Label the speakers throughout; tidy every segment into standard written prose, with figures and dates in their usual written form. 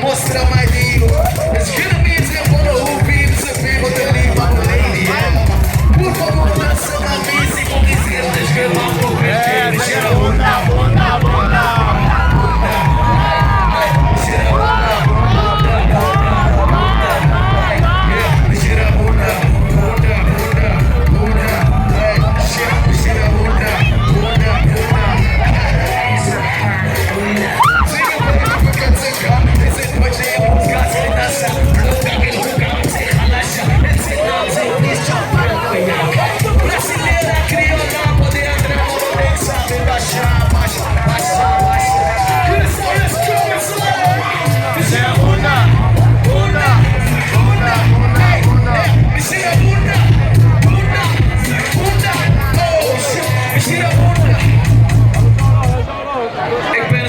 Speaker 1: mostra mais digo. It's gonna be easy, I'm gonna who beats the people to leave my lady, yeah. Por favor, dança na mesa e com dizer, que eu não vou perder. Cheira bunda, bunda, bunda.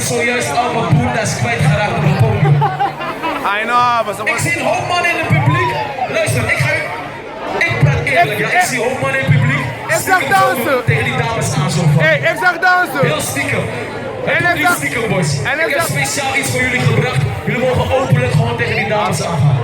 Speaker 1: Zojuist al mijn boenda's kwijtgeraakt op het podium. Ik zie een hoop mannen in het publiek. Luister, ik praat eerlijk. Ja, ik zie een hoop mannen in het publiek. Stiekem tegen die dames aan zo van.
Speaker 2: Ik zag dansen.
Speaker 1: Heel stiekem. En niet stiekem, boys. Ik heb speciaal iets voor jullie gebracht. Jullie mogen openlijk gewoon tegen die dames aangaan.